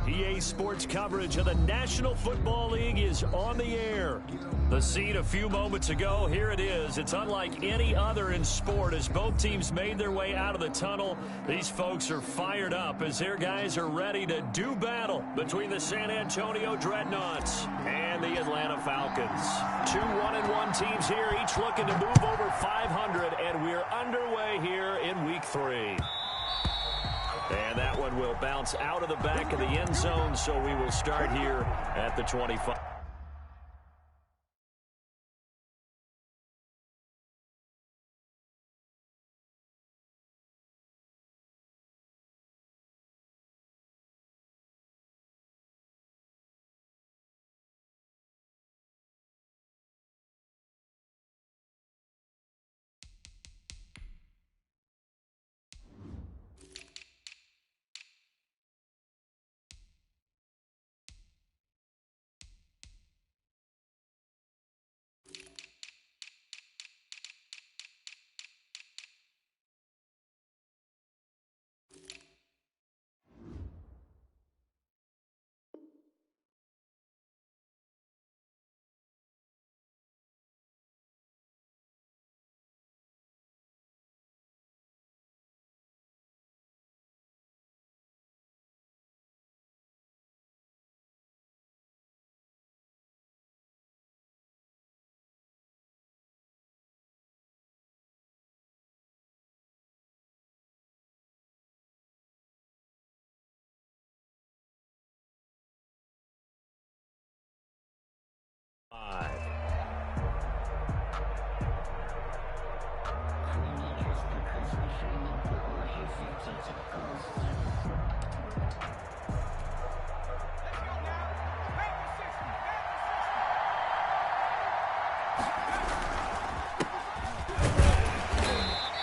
EA Sports coverage of the National Football League is on the air. The scene a few moments ago, here it is. It's unlike any other in sport as both teams made their way out of the tunnel. These folks are fired up as their guys are ready to do battle between the San Antonio Dreadnoughts and the Atlanta Falcons. Two 1-1 teams here, each looking to move over 500, and we're underway here in Week 3. And that one will bounce out of the back of the end zone, so we will start here at the 25.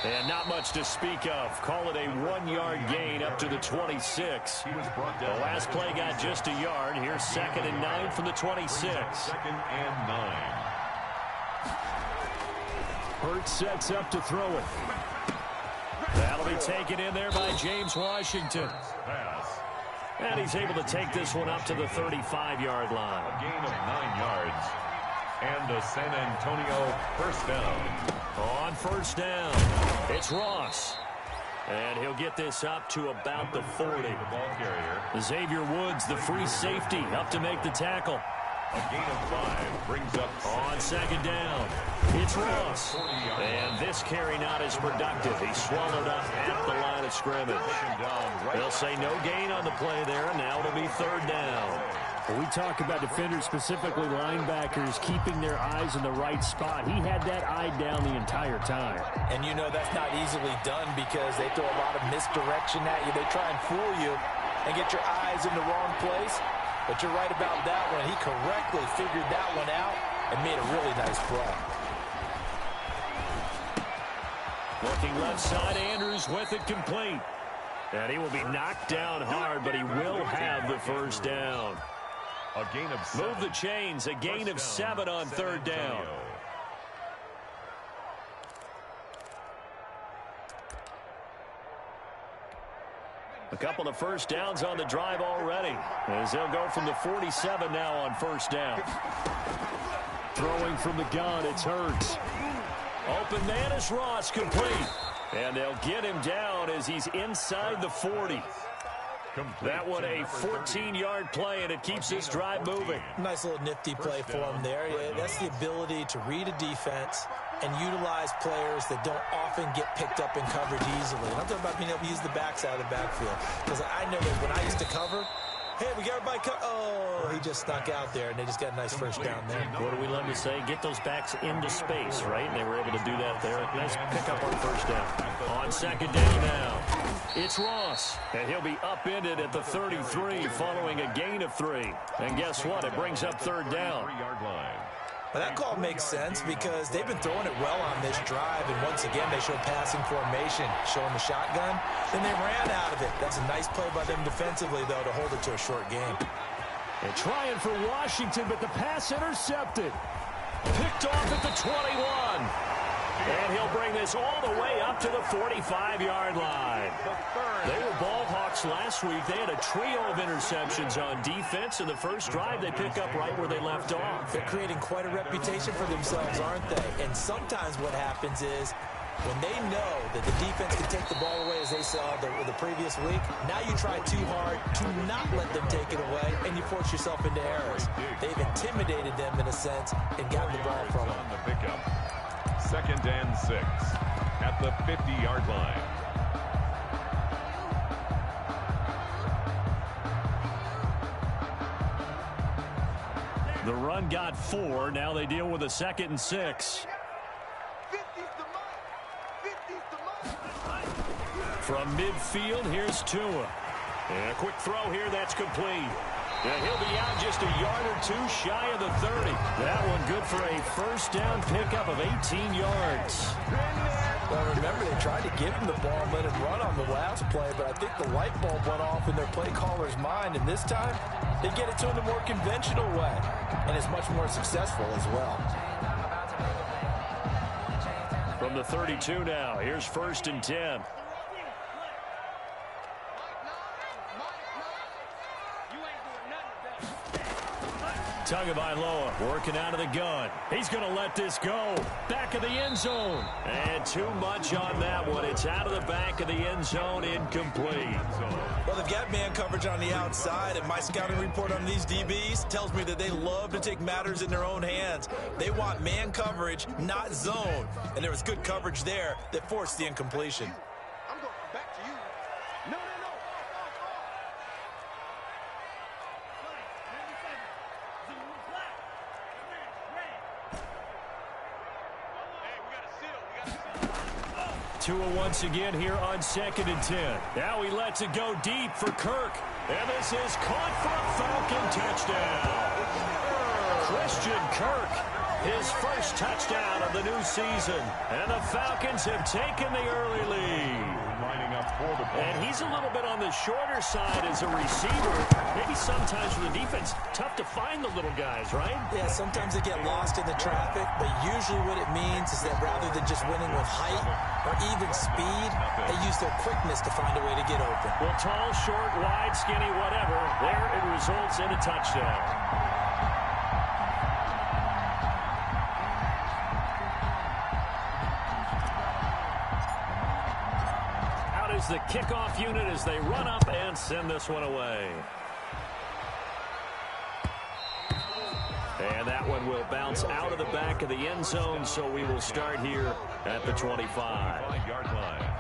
And not much to speak of. Call it a 1-yard gain up to the 26. The last play got just a yard. Here's 2nd and 9 from the 26. 2nd and 9. Hurts sets up to throw it. That'll be taken in there by James Washington. Pass. And he's able to take this one up to the 35-yard line. A gain of 9 yards. And a San Antonio first down. On first down, it's Ross. And he'll get this up to about the 40. The ball carrier. Xavier Woods, the free safety, up to make the tackle. A gain of 5 brings up on 2nd down. It's Ross. And this carry not as productive. He swallowed up at the line of scrimmage. They'll say no gain on the play there, and now it'll be 3rd down. When we talk about defenders, specifically linebackers, keeping their eyes in the right spot. He had that eye down the entire time. And you know that's not easily done because they throw a lot of misdirection at you. They try and fool you and get your eyes in the wrong place. But you're right about that one. He correctly figured that one out and made a really nice play. Looking left side, Andrews with it complete. And he will be knocked down hard, but he will have the first down. A gain of 7. Move the chains, a gain of 7 on 3rd down. A couple of first downs on the drive already, as they'll go from the 47 now on 1st down. Throwing from the gun, it's Hurts. Open man is Ross, complete. And they'll get him down as he's inside the 40. That one a 14-yard play, and it keeps this drive moving. Nice little nifty play for him there. That's the ability to read a defense and utilize players that don't often get picked up in coverage easily. And I'm talking about being able to use the backside of the backfield. Because I know that when I used to cover, hey, we got everybody oh, he just snuck out there, and they just got a nice first down there. What do we love to say? Get those backs into space, right? And they were able to do that there. Nice pickup on 1st down. On 2nd down now, it's Ross. And he'll be upended at the 33 following a gain of 3. And guess what? It brings up 3rd down. 3-yard line. Well, that call makes sense because they've been throwing it well on this drive, and once again they show passing formation, showing the shotgun. Then they ran out of it. That's a nice play by them defensively, though, to hold it to a short game. And trying for Washington, but the pass intercepted. Picked off at the 21. And he'll bring this all the way up to the 45-yard line. They were ball hawks Bucs last week, they had a trio of interceptions on defense. In the first drive, they pick up right where they left off. They're creating quite a reputation for themselves, aren't they? And sometimes what happens is when they know that the defense can take the ball away, as they saw the previous week, now you try too hard to not let them take it away, and you force yourself into errors. They've intimidated them in a sense and gotten the ball from them. On the pickup. 2nd and 6 at the 50-yard line. The run got 4. Now they deal with a 2nd and 6. From midfield, here's Tua. And a quick throw here, that's complete. And he'll be out just a yard or two shy of the 30. That one good for a first down pickup of 18 yards. Well, remember, they tried to give him the ball and let him run on the last play, but I think the light bulb went off in their play caller's mind, and this time they get it to him the more conventional way, and it's much more successful as well. From the 32 now, here's 1st and 10. Tagovailoa working out of the gun. He's going to let this go. Back of the end zone. And too much on that one. It's out of the back of the end zone, incomplete. Well, they've got man coverage on the outside, and my scouting report on these DBs tells me that they love to take matters in their own hands. They want man coverage, not zone. And there was good coverage there that forced the incompletion. I'm going back to you. No. Tua once again here on 2nd and 10. Now he lets it go deep for Kirk. And this is caught for a Falcon touchdown. Christian Kirk, his first touchdown of the new season. And the Falcons have taken the early lead. Lining up for the And he's a little bit on the shorter side as a receiver. Maybe sometimes for the defense, tough to find the little guys, right? Yeah, sometimes they get lost in the traffic, but usually what it means is that rather than just winning with height or even speed, they use their quickness to find a way to get open. Well, tall, short, wide, skinny, whatever, there it results in a touchdown. Is the kickoff unit as they run up and send this one away. And that one will bounce out of the back of the end zone, so we will start here at the 25-yard line.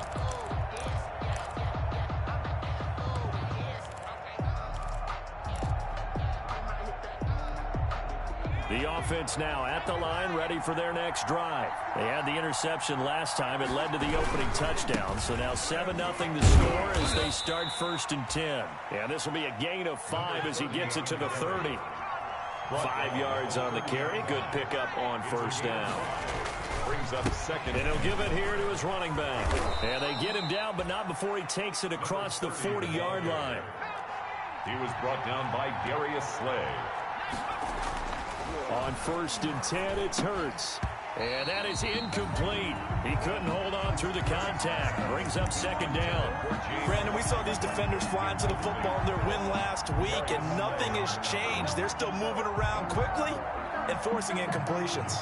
The offense now at the line, ready for their next drive. They had the interception last time. It led to the opening touchdown. So now 7-0 the score as they start 1st and 10. And this will be a gain of 5 as he gets it to the 30. 5 yards on the carry. Good pickup on first down. Brings up 2nd. And he'll give it here to his running back. And they get him down, but not before he takes it across the 40-yard line. He was brought down by Darius Slay. On 1st and 10, it's Hurts. And that is incomplete. He couldn't hold on through the contact. Brings up 2nd down. Brandon, we saw these defenders flying to the football in their win last week, and nothing has changed. They're still moving around quickly and forcing incompletions.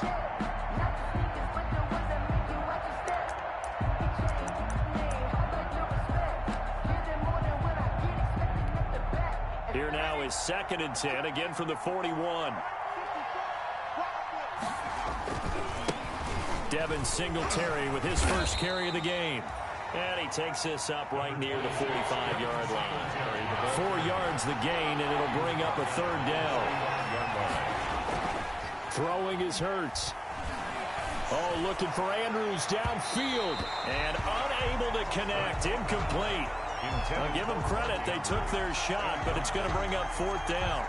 Here now is 2nd and 10, again from the 41. Devin Singletary with his first carry of the game. And he takes this up right near the 45-yard line. 4 yards the gain, and it'll bring up a 3rd down. Throwing is Hurts. Oh, looking for Andrews downfield. And unable to connect. Incomplete. I'll give them credit. They took their shot, but it's going to bring up 4th down.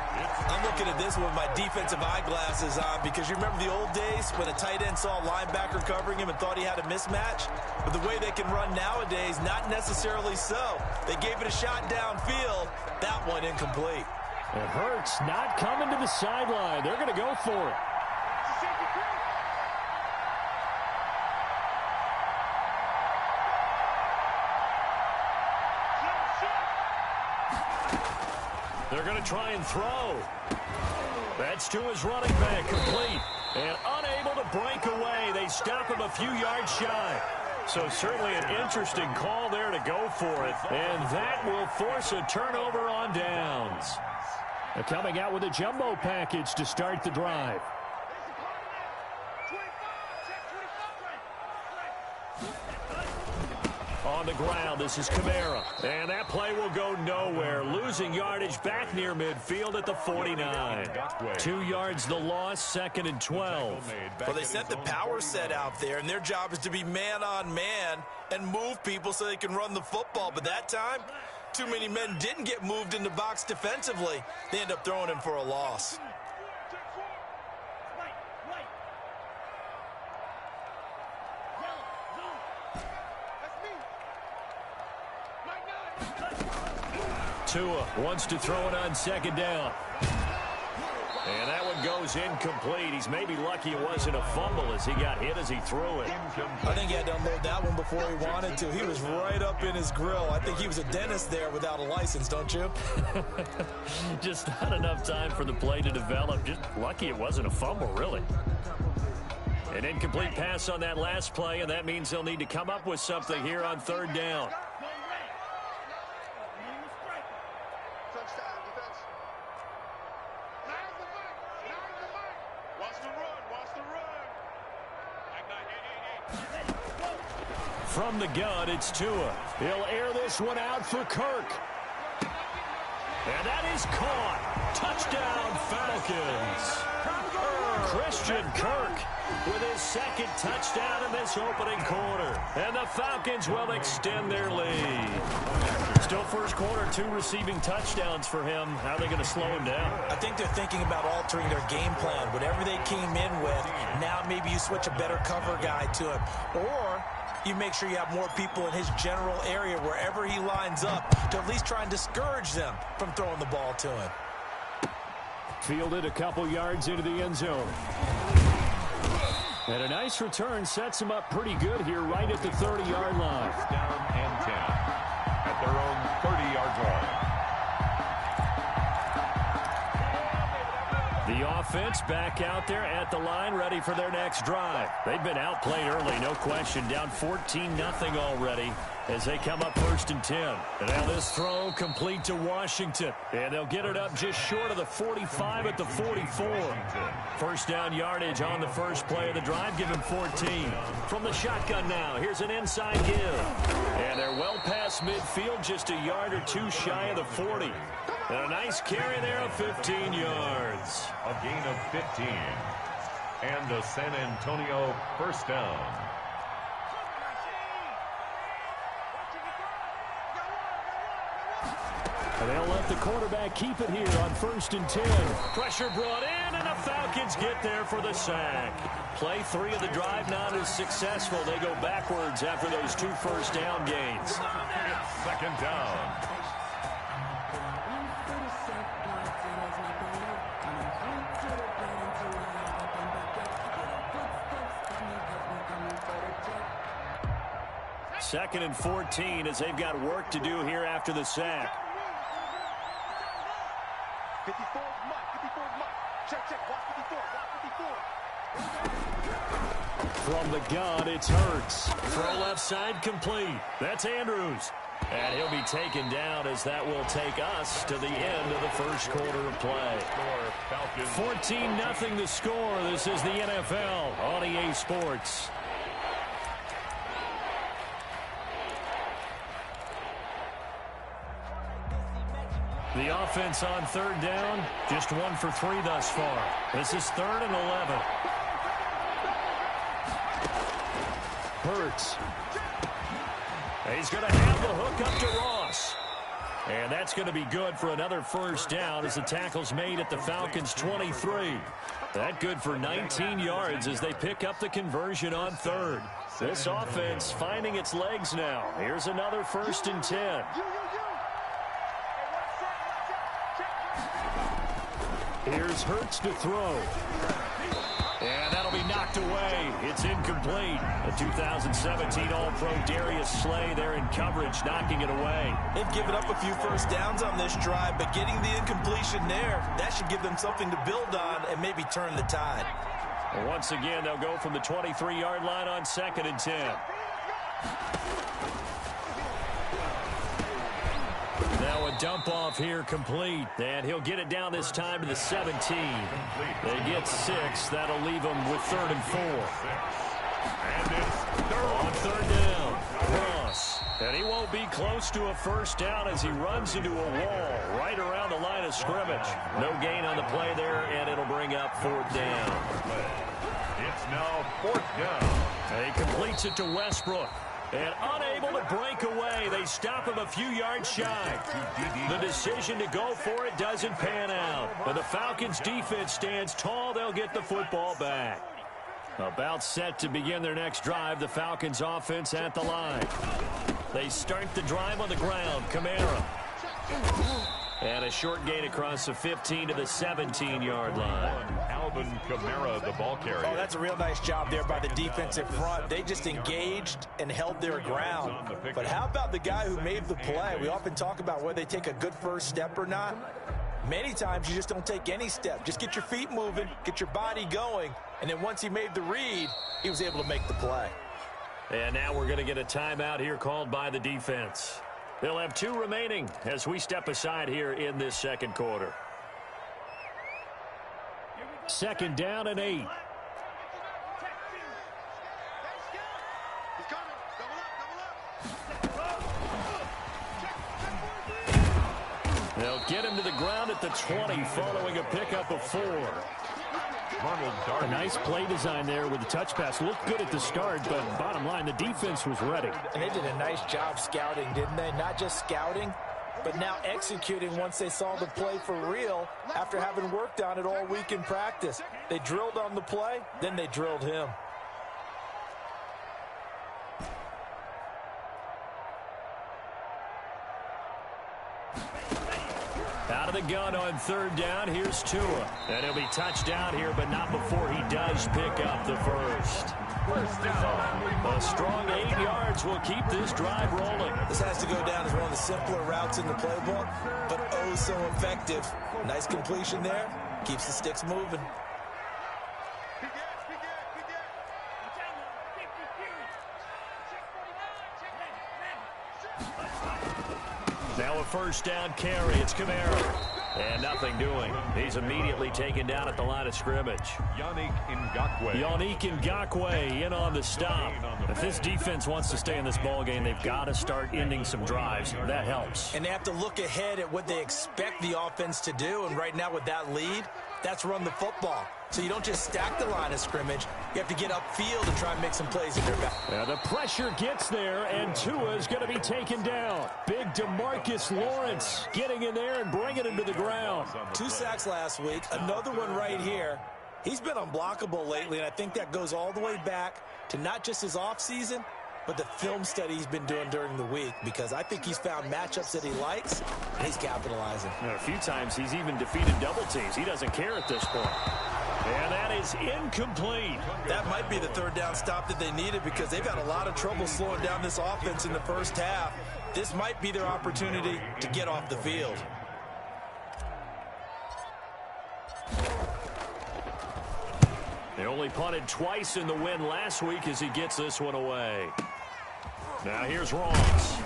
I'm looking at this with my defensive eyeglasses on because you remember the old days when a tight end saw a linebacker covering him and thought he had a mismatch? But the way they can run nowadays, not necessarily so. They gave it a shot downfield. That one incomplete. And Hurts not coming to the sideline. They're going to go for it. They're going to try and throw. That's to his running back, complete. And unable to break away. They stop him a few yards shy. So certainly an interesting call there to go for it. And that will force a turnover on downs. They're coming out with a jumbo package to start the drive. On the ground, this is Kamara. And that play will go nowhere. Losing yardage back near midfield at the 49. 2 yards the loss, 2nd and 12. Well, they sent the power set out there, and their job is to be man-on-man and move people so they can run the football. But that time, too many men didn't get moved in the box defensively. They end up throwing him for a loss. Tua wants to throw it on 2nd down. And that one goes incomplete. He's maybe lucky it wasn't a fumble as he got hit as he threw it. I think he had to unload that one before he wanted to. He was right up in his grill. I think he was a dentist there without a license, don't you? Just not enough time for the play to develop. Just lucky it wasn't a fumble, really. An incomplete pass on that last play, and that means they'll need to come up with something here on 3rd down. From the gun, it's Tua. He'll air this one out for Kirk. And that is caught. Touchdown, Falcons. Christian Kirk with his 2nd touchdown in this opening quarter. And the Falcons will extend their lead. Still first quarter, 2 receiving touchdowns for him. How are they going to slow him down? I think they're thinking about altering their game plan. Whatever they came in with, now maybe you switch a better cover guy to him. Or you make sure you have more people in his general area wherever he lines up to at least try and discourage them from throwing the ball to him. Fielded a couple yards into the end zone. And a nice return sets him up pretty good here right at the 30-yard line. Down and 10 at their own 30-yard line. The offense back out there at the line, ready for their next drive. They've been outplayed early, no question. Down 14-0 already as they come up 1st and 10. And now this throw complete to Washington. And they'll get it up just short of the 45 at the 44. First down yardage on the first play of the drive. Give him 14. From the shotgun now, here's an inside give. And they're well past midfield, just a yard or 2 shy of the 40. And a nice carry there of 15 yards. A gain of 15. And a San Antonio first down. And they'll let the quarterback keep it here on 1st and 10. Pressure brought in, and the Falcons get there for the sack. Play 3 of the drive not as successful. They go backwards after those 2 first down gains. 2nd down. Second and 14 as they've got work to do here after the sack. 54 Mike. Check. Watch 54. From the gun, it's Hurts. Throw left side complete. That's Andrews. And he'll be taken down as that will take us to the end of the first quarter of play. 14-0 the score. This is the NFL on EA Sports. The offense on 3rd down, just 1 for 3 thus far. This is 3rd and 11. Hurts. He's going to have the hook up to Ross. And that's going to be good for another first down as the tackle's made at the Falcons' 23. That good for 19 yards as they pick up the conversion on 3rd. This offense finding its legs now. Here's another 1st and 10. Here's Hurts to throw. And that'll be knocked away. It's It's incomplete. The 2017 All-Pro Darius Slay there in coverage, knocking it away. They've given up a few first downs on this drive, but getting the incompletion there, that should give them something to build on and maybe turn the tide. Well, once again, they'll go from the 23-yard line on 2nd and 10. Now a dump off here complete, and he'll get it down this time to the 17. They get 6. That'll leave them with 3rd and 4. And it's On 3rd down, Ross. And he won't be close to a first down as he runs into a wall right around the line of scrimmage. No gain on the play there, and it'll bring up 4th down. It's now 4th down. He completes it to Westbrook. And unable to break away, they stop him a few yards shy. The decision to go for it doesn't pan out. But the Falcons' defense stands tall. They'll get the football back. About set to begin their next drive, the Falcons' offense at the line. They start the drive on the ground. Kamara. And a short gain across the 15 to the 17-yard line. Alvin Kamara, the ball carrier. Oh, that's a real nice job there by the defensive front. They just engaged and held their ground. But how about the guy who made the play? We often talk about whether they take a good first step or not. Many times you just don't take any step. Just get your feet moving, get your body going, and then once he made the read, he was able to make the play. And now we're going to get a timeout here called by the defense. They'll have 2 remaining as we step aside here in this second quarter. 2nd down and 8. They'll get him to the ground at the 20 following a pickup of 4. A nice play design there with the touch pass. Looked good at the start, but bottom line, the defense was ready. And they did a nice job scouting, didn't they? Not just scouting, but now executing once they saw the play for real after having worked on it all week in practice. They drilled on the play, then they drilled him. Out of the gun on 3rd down, here's Tua. And he'll be touched down here, but not before he does pick up the first. First down. A strong 8 yards will keep this drive rolling. This has to go down as one of the simpler routes in the playbook, but oh so effective. Nice completion there. Keeps the sticks moving. Now a first down carry. It's Kamara. And nothing doing. He's immediately taken down at the line of scrimmage. Yannick Ngakoue in on the stop. If this defense wants to stay in this ballgame, they've got to start ending some drives. That helps. And they have to look ahead at what they expect the offense to do. And right now with that lead, that's run the football. So you don't just stack the line of scrimmage. You have to get upfield and try and make some plays in their back. Now the pressure gets there, and Tua is going to be taken down. Big DeMarcus Lawrence getting in there and bringing him to the ground. 2 sacks last week, another one right here. He's been unblockable lately, and I think that goes all the way back to not just his offseason, but the film study he's been doing during the week, because I think he's found matchups that he likes, and he's capitalizing. A few times he's even defeated double teams. He doesn't care at this point. And that is incomplete. That might be the 3rd down stop that they needed, because they've had a lot of trouble slowing down this offense in the first half. This might be their opportunity to get off the field. They only punted twice in the win last week as he gets this one away. Now here's Ross.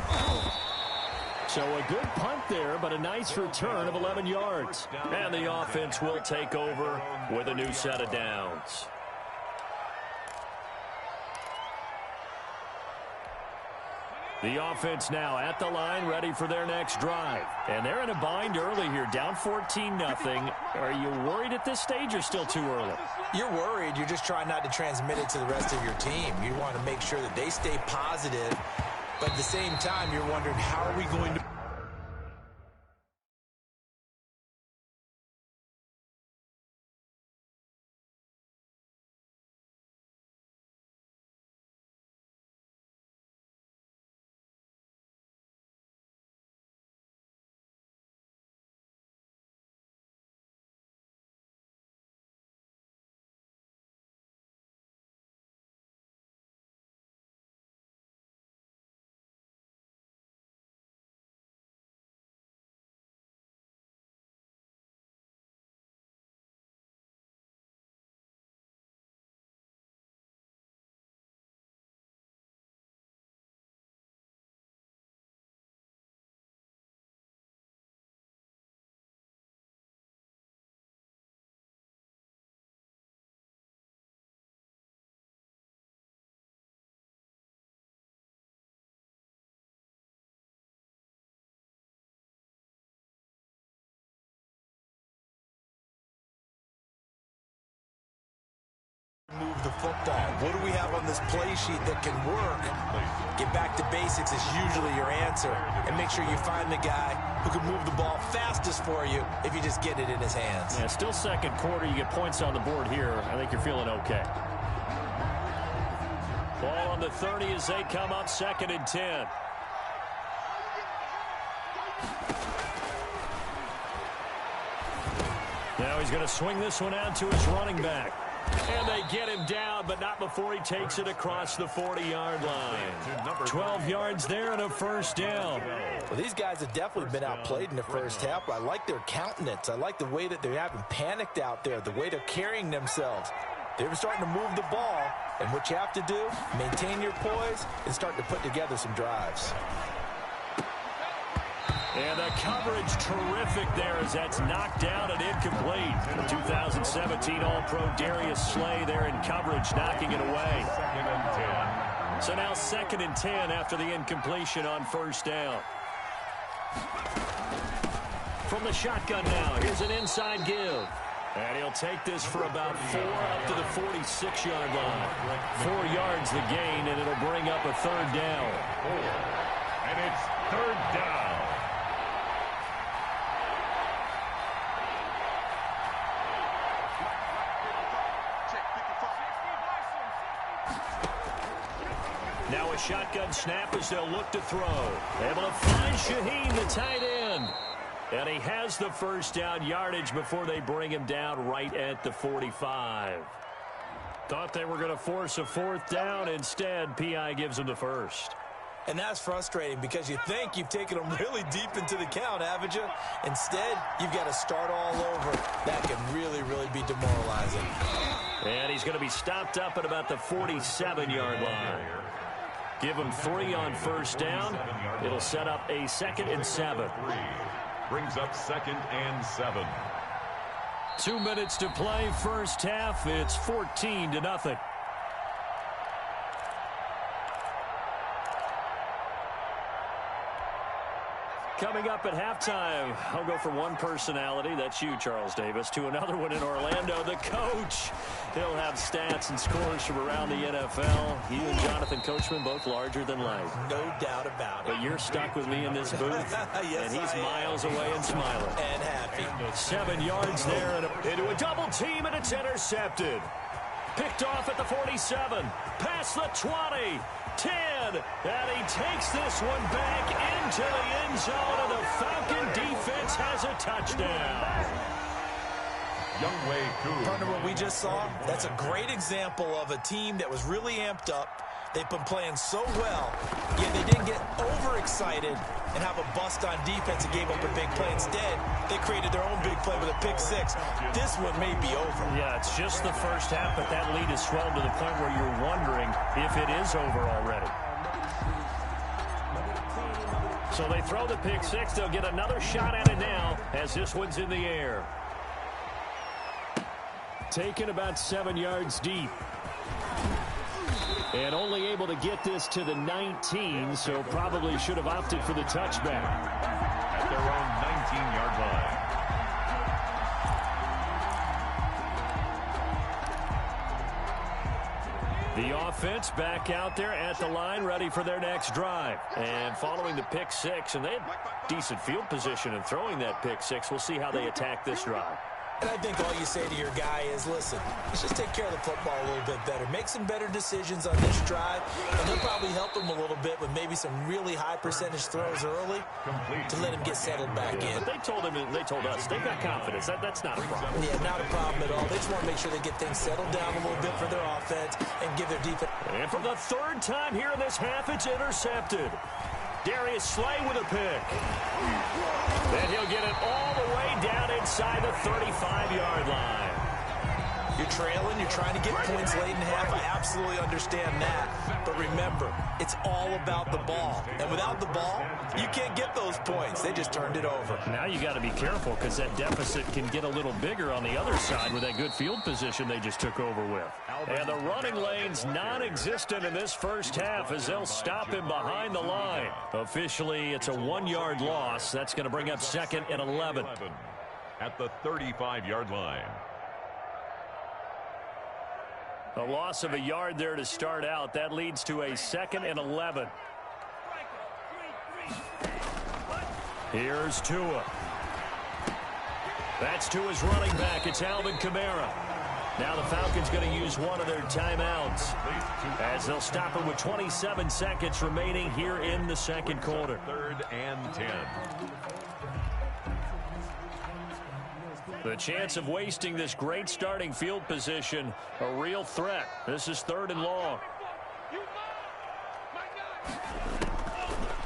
So a good punt there, but a nice return of 11 yards. And the offense will take over with a new set of downs. The offense now at the line, ready for their next drive. And they're in a bind early here, down 14-0. Are you worried at this stage or still too early? You're worried. You're just trying not to transmit it to the rest of your team. You want to make sure that they stay positive. But at the same time, you're wondering, how are we going to the football. What do we have on this play sheet that can work? Get back to basics is usually your answer. And make sure you find the guy who can move the ball fastest for you if you just get it in his hands. Yeah, still second quarter. You get points on the board here. I think you're feeling okay. Ball on the 30 as they come up 2nd and 10. Now he's going to swing this one out to his running back. And they get him down, but not before he takes it across the 40-yard line. 12 yards there and a first down. Well, these guys have definitely been outplayed in the first half. I like their countenance. I like the way that they're having panicked out there, the way they're carrying themselves. They're starting to move the ball, and what you have to do, maintain your poise and start to put together some drives. And the coverage terrific there as that's knocked down and incomplete. The 2017 All-Pro Darius Slay there in coverage, knocking it away. So now 2nd and 10 after the incompletion on first down. From the shotgun now, here's an inside give. And he'll take this for about 4 up to the 46-yard line. 4 yards the gain, and it'll bring up a third down. And it's third down. Now a shotgun snap as they'll look to throw. Able to find Shaheen, the tight end. And he has the first down yardage before they bring him down right at the 45. Thought they were going to force a fourth down. Instead, P.I. gives them the first. And that's frustrating because you think you've taken them really deep into the count, haven't you? Instead, you've got to start all over. That can really, really be demoralizing. And he's going to be stopped up at about the 47-yard line. Give him 3 on first down. It'll set up a 2nd and 7. Brings up 2nd and 7. 2 minutes to play first half. It's 14-0. Coming up at halftime, I'll go from one personality, that's you, Charles Davis, to another one in Orlando, the coach. He'll have stats and scores from around the NFL. You and Jonathan Coachman, both larger than life. No doubt about it. But you're stuck with me in this booth, yes, and he's miles away and smiling. And happy. 7 yards there and into a double team, and it's intercepted. Picked off at the 47, past the 20. 10, and he takes this one back into the end zone, and the Falcon defense has a touchdown. Youngway Koo. Partner, what we just saw, that's a great example of a team that was really amped up. They've been playing so well, yet they didn't get overexcited and have a bust on defense and gave up a big play. Instead, they created their own big play with a pick 6. This one may be over. Yeah, it's just the first half, but that lead has swelled to the point where you're wondering if it is over already. So they throw the pick 6. They'll get another shot at it now as this one's in the air. Taken about 7 yards deep. And only able to get this to the 19, so probably should have opted for the touchback. At their own 19-yard line. The offense back out there at the line, ready for their next drive. And following the pick 6, and they had decent field position in throwing that pick 6. We'll see how they attack this drive. And I think all you say to your guy is, listen, let's just take care of the football a little bit better. Make some better decisions on this drive, and they'll probably help him a little bit with maybe some really high percentage throws early to let him get settled back in. But they told him, and they told us, they've got confidence. That's not a problem. Yeah, not a problem at all. They just want to make sure they get things settled down a little bit for their offense and give their defense. And for the 3rd time here in this half, it's intercepted. Darius Slay with a pick. Then he'll get it all the way down inside the 35-yard line. You're trailing, you're trying to get points late in half. I absolutely understand that. But remember, it's all about the ball. And without the ball, you can't get those points. They just turned it over. Now you got to be careful because that deficit can get a little bigger on the other side with that good field position they just took over with. And the running lane's non-existent in this first half as they'll stop him behind the line. Officially, it's a 1-yard loss. That's going to bring up 2nd and 11. At the 35-yard line. A loss of a yard there to start out. That leads to a 2nd and 11. Here's Tua. That's Tua's running back. It's Alvin Kamara. Now the Falcons going to use one of their timeouts as they'll stop it with 27 seconds remaining here in the second quarter. 3rd and 10. The chance of wasting this great starting field position, a real threat. This is 3rd and long.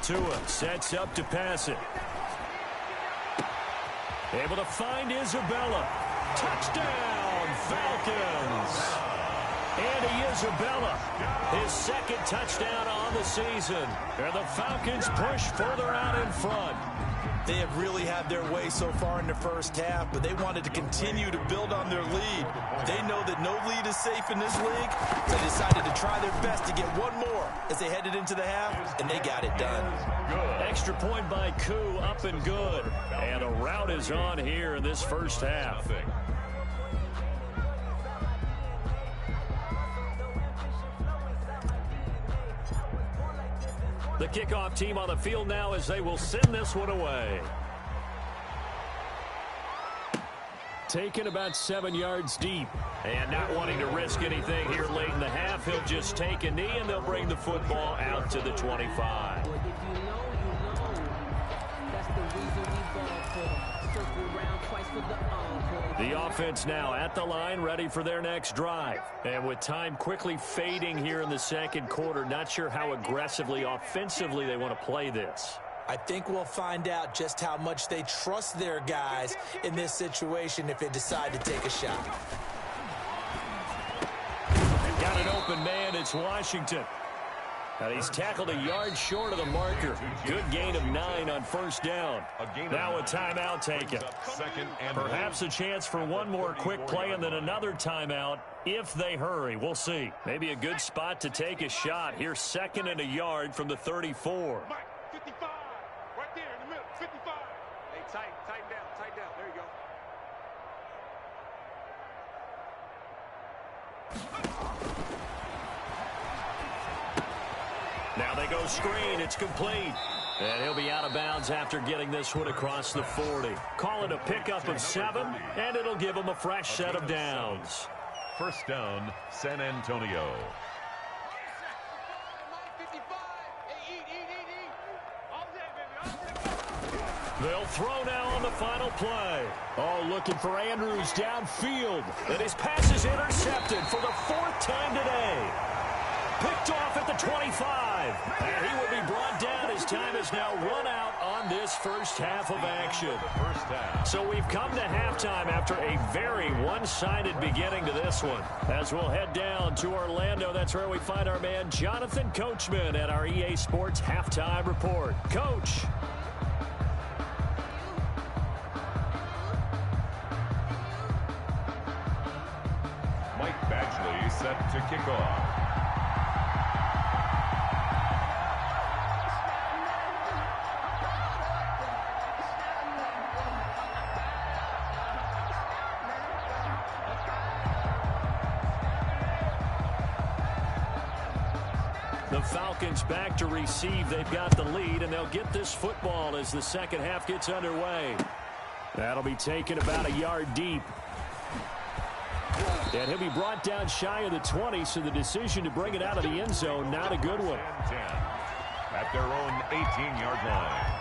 Tua sets up to pass it. Able to find Isabella. Touchdown, Falcons. Andy Isabella, his 2nd touchdown on the season. And the Falcons push further out in front. They have really had their way so far in the first half, but they wanted to continue to build on their lead. They know that no lead is safe in this league, so they decided to try their best to get one more as they headed into the half, and they got it done. Good. Extra point by Koo, up and good. And a rout is on here in this first half. The kickoff team on the field now as they will send this one away. Taken about 7 yards deep. And not wanting to risk anything here late in the half, he'll just take a knee and they'll bring the football out to the 25. The offense now at the line, ready for their next drive. And with time quickly fading here in the second quarter, not sure how aggressively, offensively they want to play this. I think we'll find out just how much they trust their guys in this situation if they decide to take a shot. Got an open man, it's Washington. And he's tackled a yard short of the marker. Good gain of 9 on first down. Now a timeout taken. Perhaps a chance for one more quick play and then another timeout if they hurry. We'll see. Maybe a good spot to take a shot. Here's 2nd and a yard from the 34. Mike, 55. Right there in the middle. 55. Hey, tighten down. There you go. Now they go screen. It's complete. And he'll be out of bounds after getting this one across the 40. Call it a pickup of 7, and it'll give them a fresh set of downs. First down, San Antonio. They'll throw now on the final play. Oh, looking for Andrews downfield. And his pass is intercepted for the 4th time today. Picked off at the 25. And he will be brought down. His time has now run out on this first half of action. So we've come to halftime after a very one-sided beginning to this one. As we'll head down to Orlando, that's where we find our man Jonathan Coachman at our EA Sports Halftime Report. Coach. Mike Badgley set to kick off. The Falcons back to receive. They've got the lead, and they'll get this football as the second half gets underway. That'll be taken about a yard deep. And he'll be brought down shy of the 20, so the decision to bring it out of the end zone, not a good one. 10 at their own 18-yard line.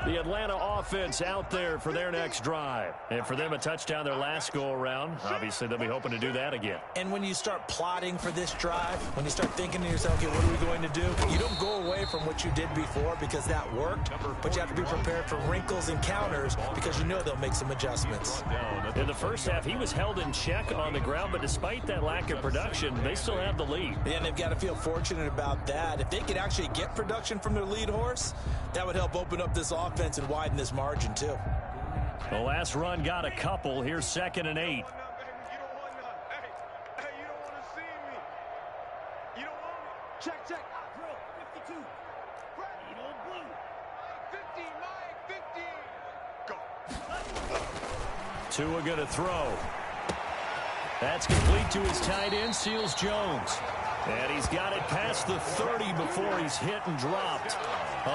The Atlanta offense out there for their next drive. And for them, a touchdown their last go-around. Obviously, they'll be hoping to do that again. And when you start plotting for this drive, when you start thinking to yourself, okay, what are we going to do? You don't go away from what you did before because that worked, but you have to be prepared for wrinkles and counters because you know they'll make some adjustments. In the first half, he was held in check on the ground, but despite that lack of production, they still have the lead. And they've got to feel fortunate about that. If they could actually get production from their lead horse, that would help open up this offense and widen this margin, too. The last run got a couple. Here's 2nd and 8. You don't want none. Hey, you don't want to see me. You don't want me. Check. 52. Blue. 50, Tua going to throw. That's complete to his tight end, Seals Jones. And he's got it past the 30 before he's hit and dropped.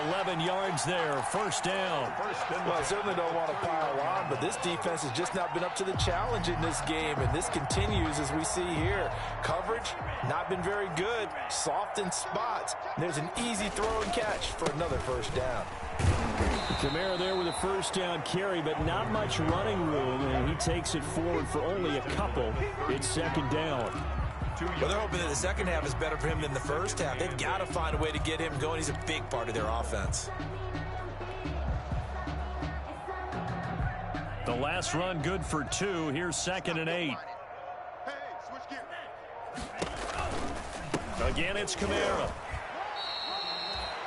11 yards there, first down. Well, I certainly don't want to pile on, but this defense has just not been up to the challenge in this game, and this continues as we see here. Coverage, not been very good, soft in spots. And there's an easy throw and catch for another first down. Kamara there with a first down carry, but not much running room, and he takes it forward for only a couple. It's second down. Well, they're hoping that the second half is better for him than the first half. They've got to find a way to get him going. He's a big part of their offense. The last run good for 2. Here's 2nd and 8. Again, it's Kamara.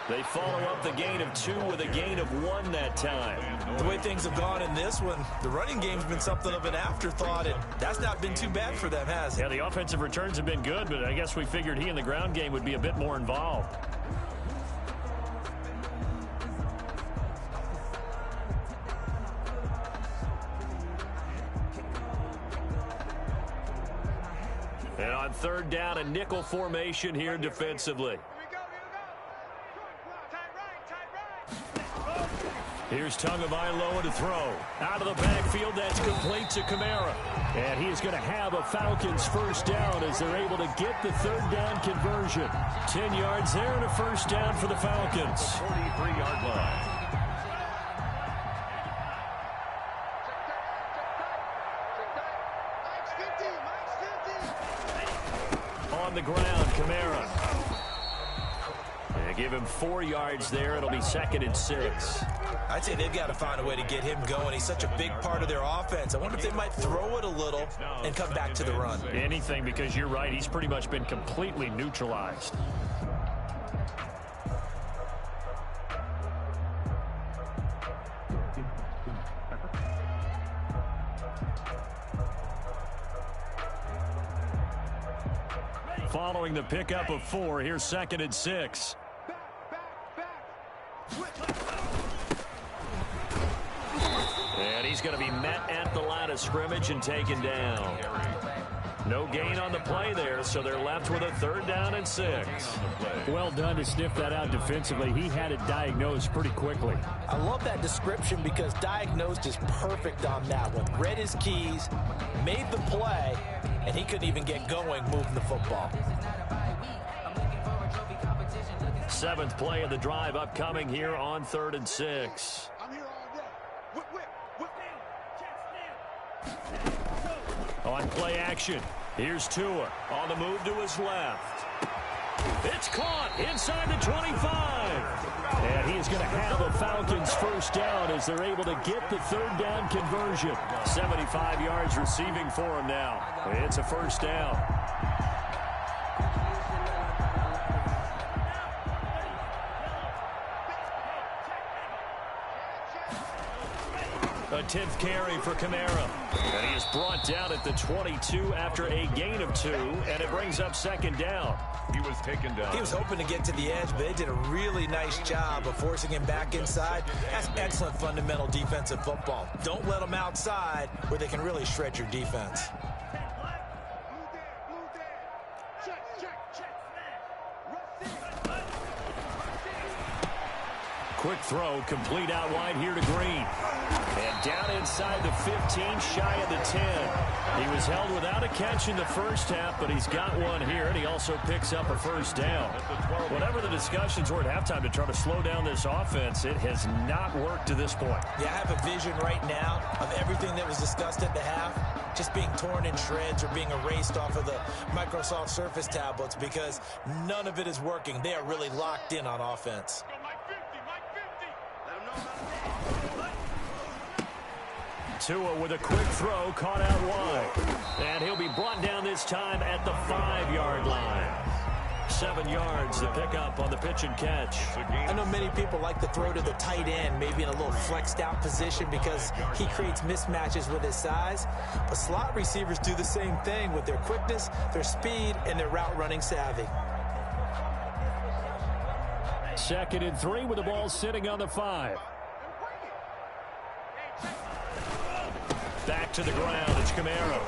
They follow up the gain of 2 with a gain of 1 that time. The way things have gone in this one, the running game's been something of an afterthought, and that's not been too bad for them, has it? Yeah, the offensive returns have been good, but I guess we figured he in the ground game would be a bit more involved. And on third down, a nickel formation here defensively. Here's Tagovailoa to throw. Out of the backfield, that's complete to Kamara. And he is going to have a Falcons first down as they're able to get the third down conversion. 10 yards there and a first down for the Falcons. 43-yard line. On the ground, Kamara. They give him 4 yards there. It'll be 2nd and 6. I'd say they've got to find a way to get him going. He's such a big part of their offense. I wonder if they might throw it a little and come back to the run. Anything, because you're right. He's pretty much been completely neutralized. Following the pickup of 4, here's 2nd and 6. And he's going to be met at the line of scrimmage and taken down. No gain on the play there, so they're left with a third down and 6. Well done to sniff that out defensively. He had it diagnosed pretty quickly. I love that description because diagnosed is perfect on that one. Read his keys, made the play, and he couldn't even get going moving the football. 7th play of the drive upcoming here on 3rd and 6. On play action, here's Tua on the move to his left. It's caught inside the 25. And he's going to have a Falcons first down as they're able to get the third down conversion. 75 yards receiving for him now. It's a first down. A 10th carry for Kamara. And he is brought down at the 22 after a gain of 2, and it brings up 2nd down. He was taken down. He was hoping to get to the edge, but they did a really nice job of forcing him back inside. That's excellent fundamental defensive football. Don't let them outside where they can really shred your defense. Quick throw, complete out wide here to Green. And down inside the 15, shy of the 10. He was held without a catch in the first half, but he's got one here, and he also picks up a first down. Whatever the discussions were at halftime to try to slow down this offense, it has not worked to this point. Yeah, I have a vision right now of everything that was discussed at the half just being torn in shreds or being erased off of the Microsoft Surface tablets because none of it is working. They are really locked in on offense. Tua with a quick throw, caught out wide. And he'll be brought down this time at the 5-yard line. 7 yards, the pickup on the pitch and catch. I know many people like to throw to the tight end, maybe in a little flexed out position because he creates mismatches with his size. But slot receivers do the same thing with their quickness, their speed, and their route running savvy. 2nd and 3 with the ball sitting on the 5. Back to the ground. It's Camaro.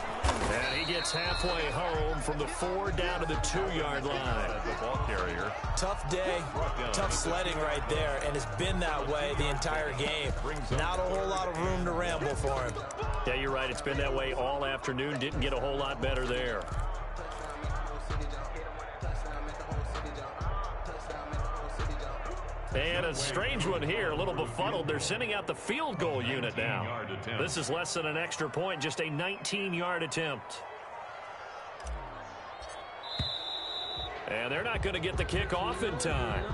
And he gets halfway home from the 4 down to the 2-yard line. The ball carrier. Tough day, tough sledding right there, and it's been that way the entire game. Not a whole lot of room to ramble for him. Yeah, you're right. It's been that way all afternoon. Didn't get a whole lot better there. And a strange one here, a little befuddled. They're sending out the field goal unit now. This is less than an extra point, just a 19-yard attempt. And they're not going to get the kick off in time.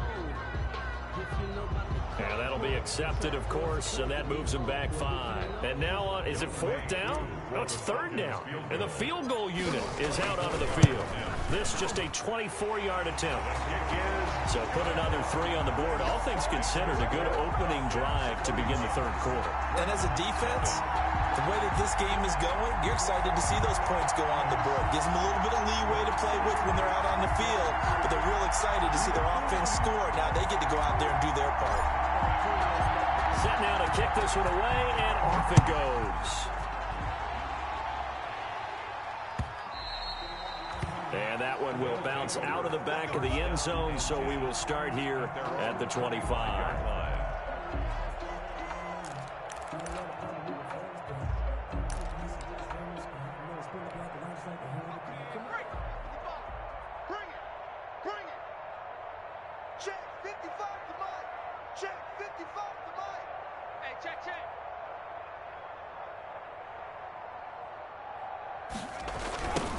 And that'll be accepted, of course, and that moves them back 5. And now, is it 4th down? No, it's 3rd down. And the field goal unit is out onto the field. This just a 24-yard attempt. So put another 3 on the board. All things considered, a good opening drive to begin the 3rd quarter. And as a defense, the way that this game is going, you're excited to see those points go on the board. Gives them a little bit of leeway to play with when they're out on the field, but they're real excited to see their offense score. Now they get to go out there and do their part. Set now to kick this one away, and off it goes. And that one will bounce out of the back of the end zone, so we will start here at the 25.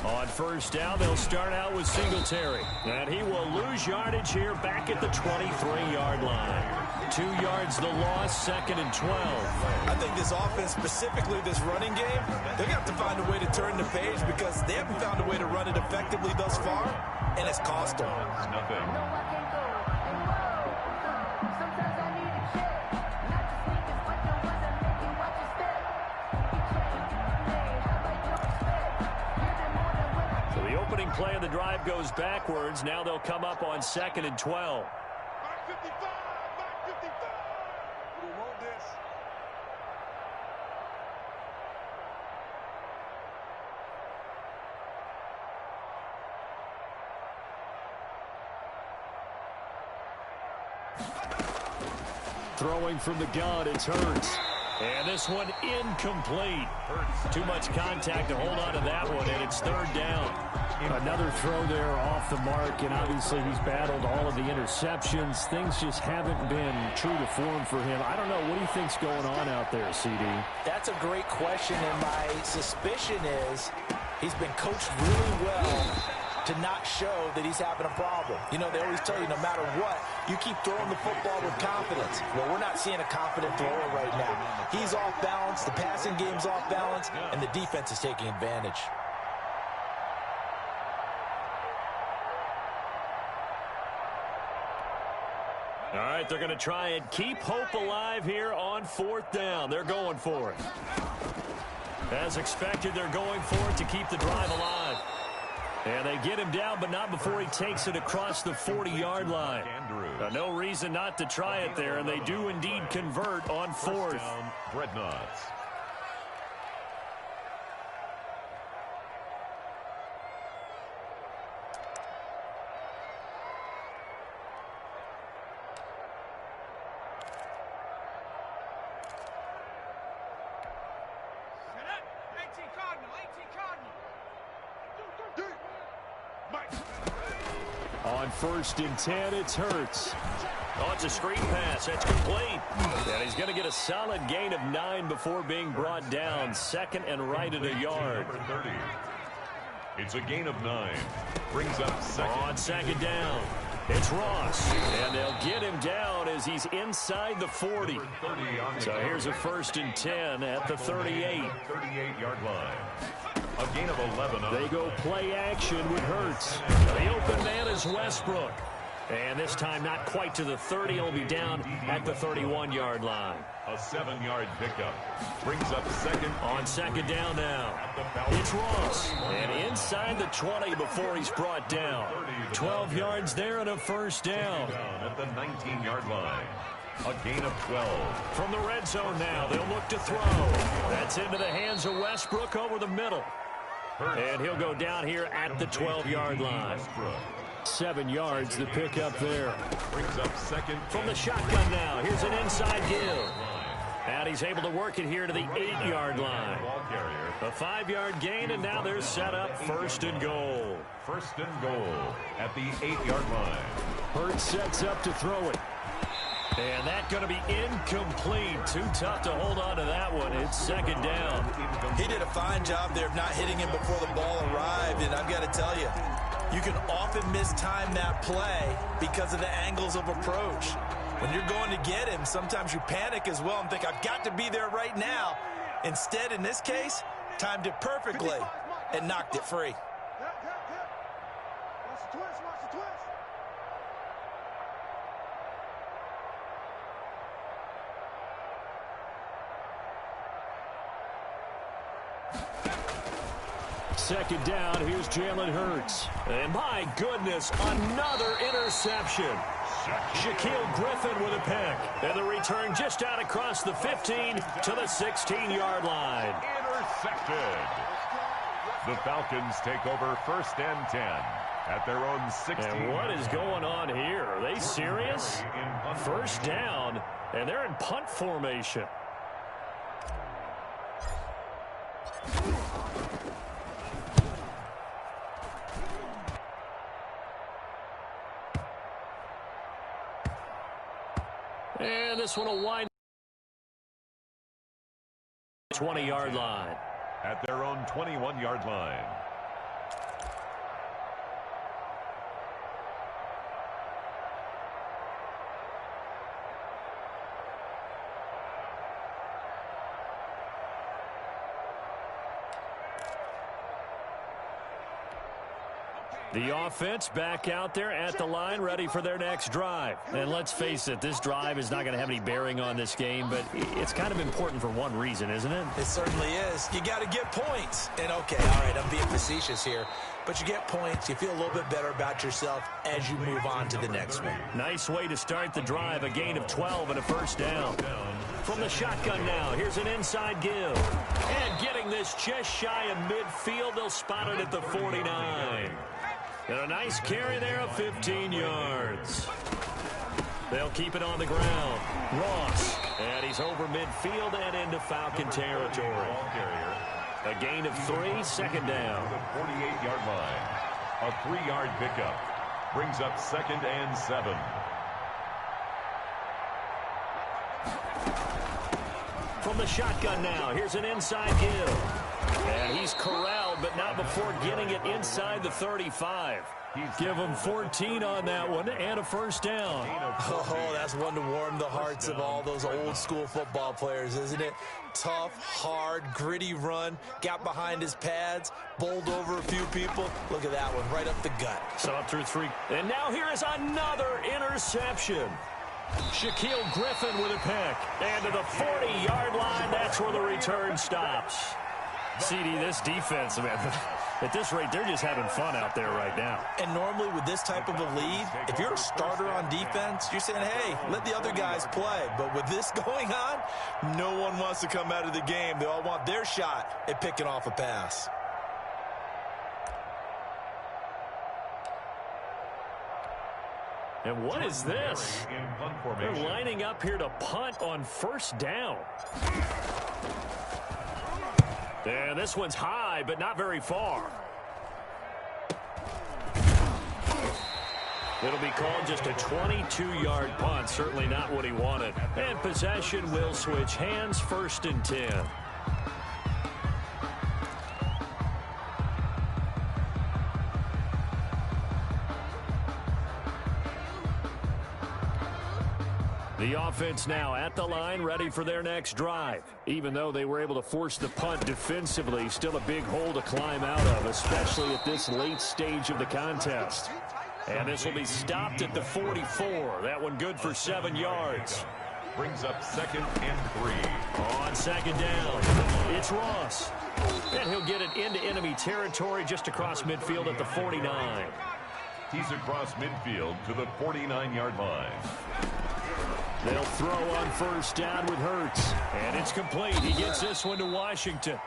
On first down, they'll start out with Singletary. And he will lose yardage here back at the 23-yard line. 2 yards the loss, 2nd and 12. I think this offense, specifically this running game, they're going to have to find a way to turn the page because they haven't found a way to run it effectively thus far, and it's cost them. Nothing. Play of the drive goes backwards. Now they'll come up on 2nd and 12. Throwing from the gun, it's Hurts. And this one incomplete. Too much contact to hold on to that one, and it's 3rd down. Another throw there off the mark, and obviously he's battled all of the interceptions. Things just haven't been true to form for him. I don't know. What do you think's going on out there, CD? That's a great question, and my suspicion is he's been coached really well to not show that he's having a problem. You know, they always tell you no matter what, you keep throwing the football with confidence. Well, we're not seeing a confident thrower right now. He's off balance, the passing game's off balance, and the defense is taking advantage. All right, they're going to try and keep hope alive here on 4th down. They're going for it. As expected, they're going for it to keep the drive alive. And they get him down, but not before he takes it across the 40-yard line. No reason not to try it there, and they do indeed convert on 4th. Dreadnoughts. On 1st and 10, it's Hurts. Oh, it's a screen pass. That's complete. And he's going to get a solid gain of 9 before being brought down. 2nd and right at a yard. Number 30. It's a gain of 9. Brings up 2nd. On 2nd down, it's Ross. And they'll get him down as he's inside the 40. So here's a 1st and 10 at the 38. 38-yard line. A gain of 11. They go play action with Hurts. The open man is Westbrook. And this time not quite to the 30. He'll be down at the 31-yard line. A 7-yard pickup. Brings up 2nd. On 2nd down now, it's Ross. And inside the 20 before he's brought down. 12 yards there and a 1st down. At the 19-yard line. A gain of 12. From the red zone now, they'll look to throw. That's into the hands of Westbrook over the middle. And he'll go down here at the 12-yard line. 7 yards the pick up there. Brings up second. From the shotgun now, here's an inside give. And he's able to work it here to the 8-yard line. A 5-yard gain, and now they're set up first and goal. First and goal at the 8-yard line. Hurts sets up to throw it. And that's going to be incomplete. Too tough to hold on to that one. It's second down. He did a fine job there of not hitting him before the ball arrived, and I've got to tell you, you can often mistime that play because of the angles of approach. When you're going to get him, sometimes you panic as well and think, I've got to be there right now. Instead, in this case, timed it perfectly and knocked it free. Watch the twist, watch the twist. Second down, here's Jalen Hurts. And my goodness, another interception. Shaquille Griffin with a pick. And the return just out across the 15 to the 16-yard line. Intercepted. The Falcons take over first and 10 at their own 16. And what is going on here? Are they serious? First down, and they're in punt formation. And this one will wind 20-yard line. At their own 21-yard line. The offense back out there at the line, ready for their next drive. And let's face it, this drive is not going to have any bearing on this game, but it's kind of important for one reason, isn't it? It certainly is. You got to get points. And, okay, all right, I'm being facetious here. But you get points, you feel a little bit better about yourself as you move on to the next one. Nice way to start the drive, a gain of 12 and a first down. From the shotgun now, here's an inside give. And getting this just shy of midfield, they'll spot it at the 49. And a nice carry there of 15 yards. They'll keep it on the ground. Ross. And he's over midfield and into Falcon territory. A gain of 3, second down. The 48-yard line. A 3-yard pickup. Brings up second and 7. From the shotgun now, here's an inside give. And he's corralled, but not before getting it inside the 35. Give him 14 on that one and a first down. Oh, that's one to warm the hearts of all those old school football players, isn't it? Tough, hard, gritty run, got behind his pads, bowled over a few people. Look at that one, right up the gut. Saw it through 3. And now here is another interception. Shaquille Griffin with a pick. And to the 40-yard line, that's where the return stops. CD, this defense, man, at this rate, they're just having fun out there right now. And normally with this type of a lead, if you're a starter on defense, you're saying, hey, let the other guys play. But with this going on, no one wants to come out of the game. They all want their shot at picking off a pass. And what is this? They're lining up here to punt on first down. And this one's high, but not very far. It'll be called just a 22-yard punt. Certainly not what he wanted. And possession will switch hands, first and 10. The offense now at the line, ready for their next drive. Even though they were able to force the punt defensively, still a big hole to climb out of, especially at this late stage of the contest. And this will be stopped at the 44. That one good for 7 yards. Brings up second and 3. On second down, it's Ross. And he'll get it into enemy territory just across midfield at the 49. He's across midfield to the 49-yard line. They'll throw on first down with Hurts. And it's complete. He gets this one to Washington.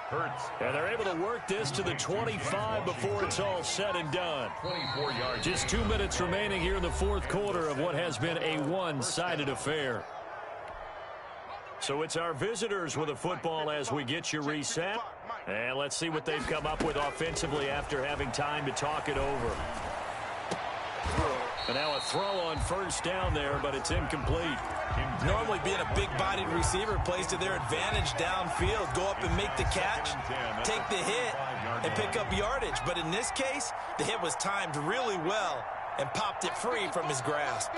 Hurts. And they're able to work this to the 25 before it's all said and done. 24 yards. Just 2 minutes remaining here in the fourth quarter of what has been a one-sided affair. So it's our visitors with the football as we get you reset. And let's see what they've come up with offensively after having time to talk it over. And now a throw on first down there, but it's incomplete. Normally being a big-bodied receiver plays to their advantage downfield. Go up and make the catch, take the hit, and pick up yardage. But in this case, the hit was timed really well and popped it free from his grasp.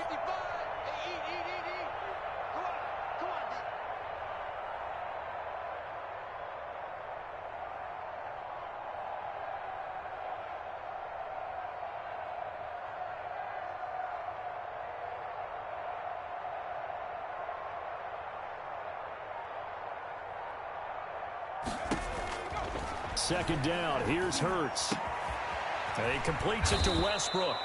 Second down. Here's Hurts. He completes it to Westbrook.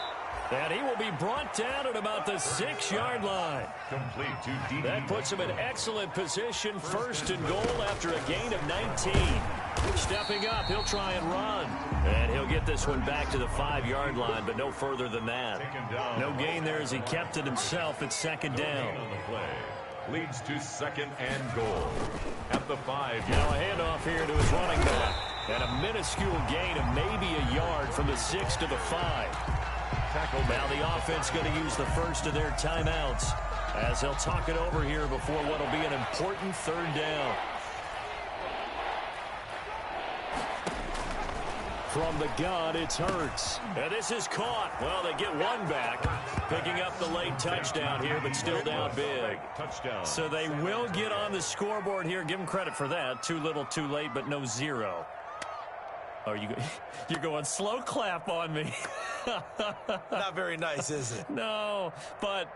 And he will be brought down at about the 6-yard line. Complete to DD. That puts him in excellent position. First and goal after a gain of 19. Stepping up, he'll try and run. And he'll get this one back to the 5-yard line, but no further than that. No gain there as he kept it himself at second down. On the play. Leads to second and goal at the 5. Now a handoff here to his running back. And a minuscule gain of maybe a yard from the 6 to the 5. Now the offense going to use the first of their timeouts as they'll talk it over here before what will be an important third down. From the gun, it's Hurts. And this is caught. Well, they get one back, picking up the late touchdown here, but still down big. Touchdown. So they will get on the scoreboard here. Give them credit for that. Too little, too late, but no zero. Oh, you're going slow clap on me. Not very nice, is it? No, but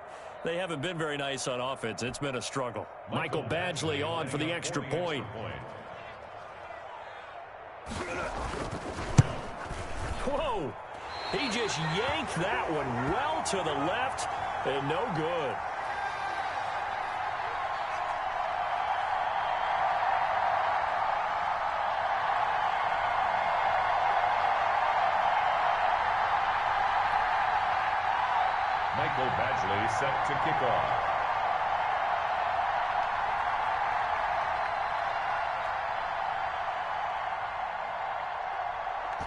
they haven't been very nice on offense. It's been a struggle. Michael Badgley on for the extra point. Whoa! He just yanked that one well to the left and no good. Michael Badgley set to kick off.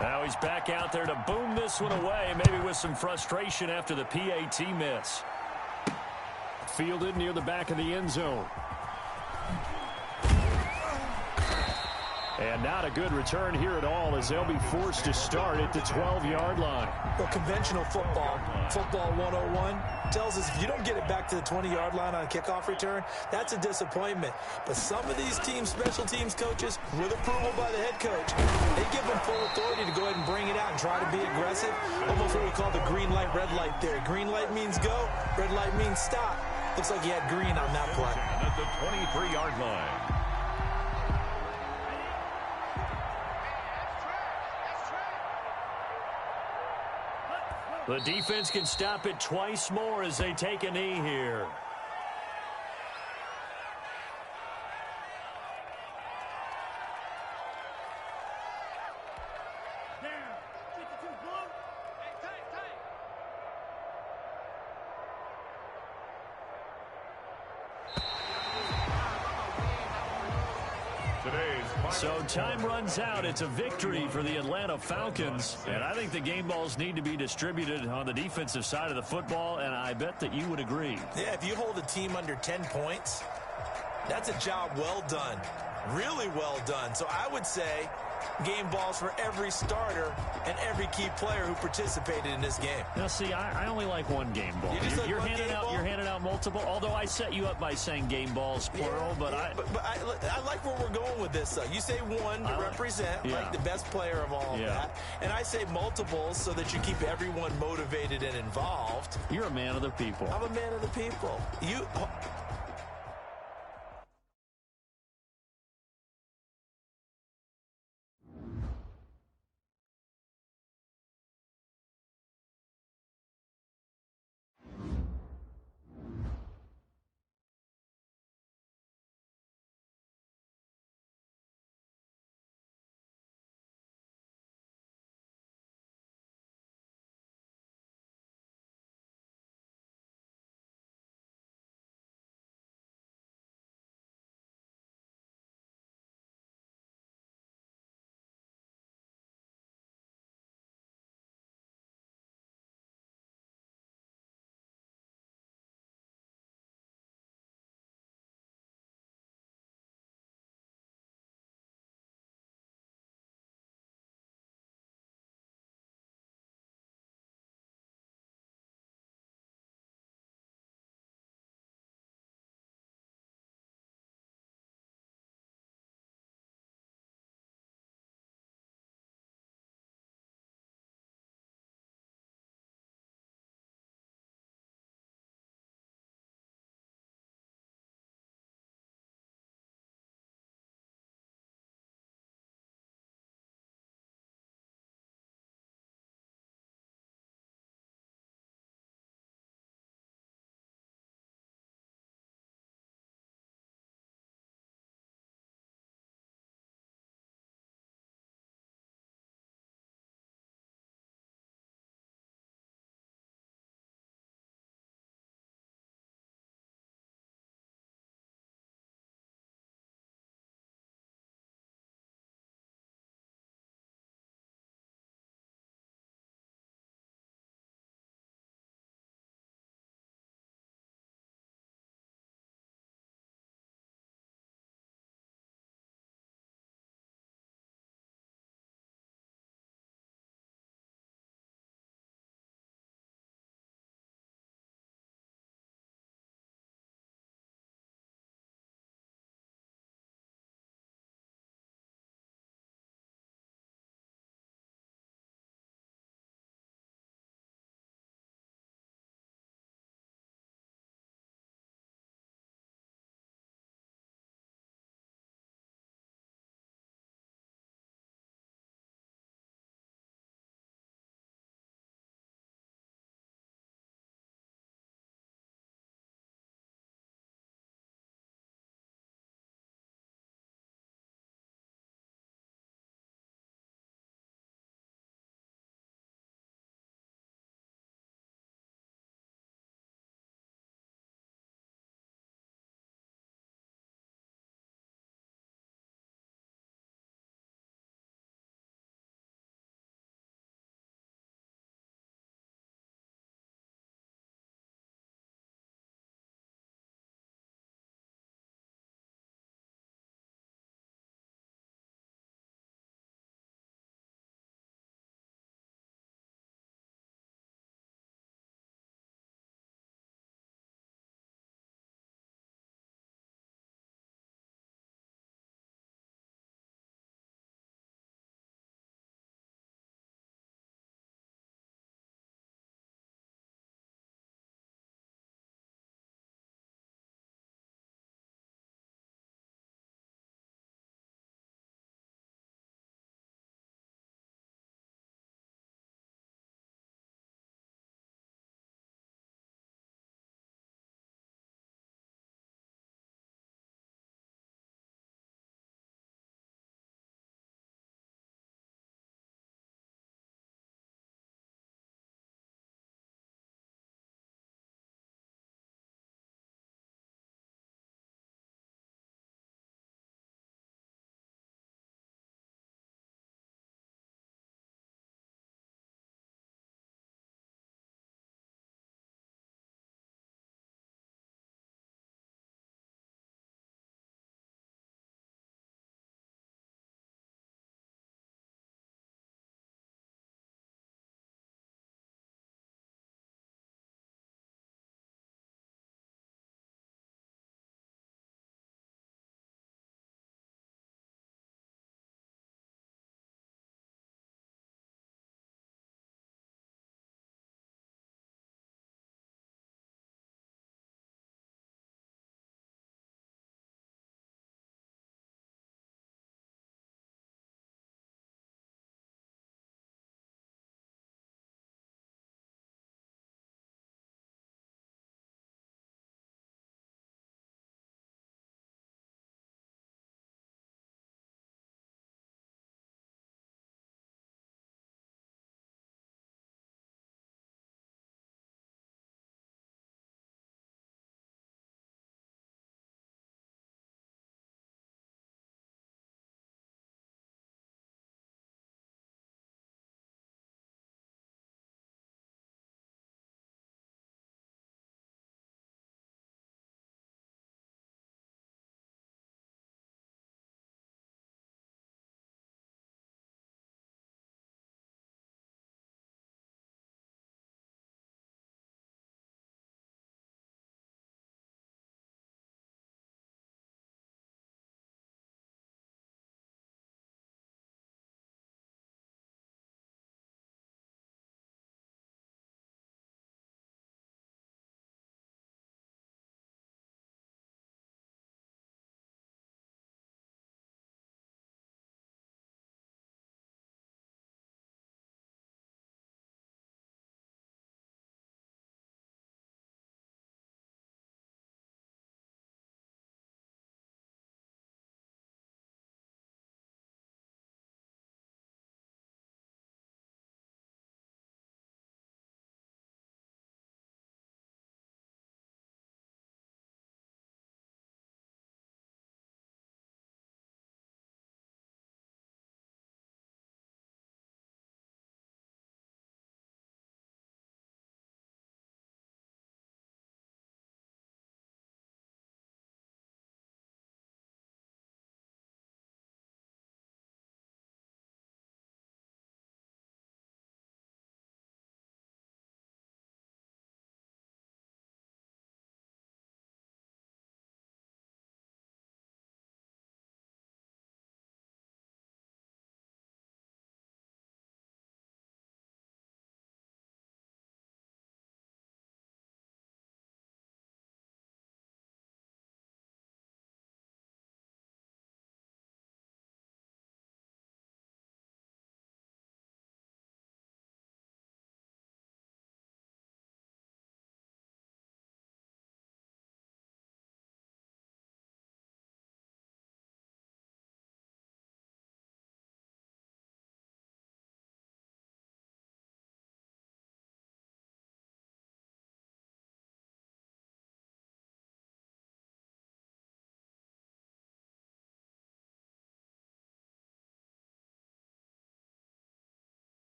Now he's back out there to boom this one away, maybe with some frustration after the PAT miss. Fielded near the back of the end zone. And not a good return here at all as they'll be forced to start at the 12-yard line. Well, conventional football 101, tells us if you don't get it back to the 20-yard line on a kickoff return, that's a disappointment. But some of these teams, special teams coaches, with approval by the head coach, they give them full authority to go ahead and bring it out and try to be aggressive. Almost what we call the green light, red light theory. Green light means go, red light means stop. Looks like he had green on that play. At the 23-yard line. The defense can stop it twice more as they take a knee here. So time runs out. It's a victory for the Atlanta Falcons. And I think the game balls need to be distributed on the defensive side of the football, and I bet that you would agree. Yeah, if you hold a team under 10 points, that's a job well done. Really well done. So I would say game balls for every starter and every key player who participated in this game. Now, see, I only like one game ball. You're handing out multiple, although I set you up by saying game balls, plural. But I like where we're going with this. You say one to represent, like the best player of all of that. And I say multiples so that you keep everyone motivated and involved. You're a man of the people. I'm a man of the people.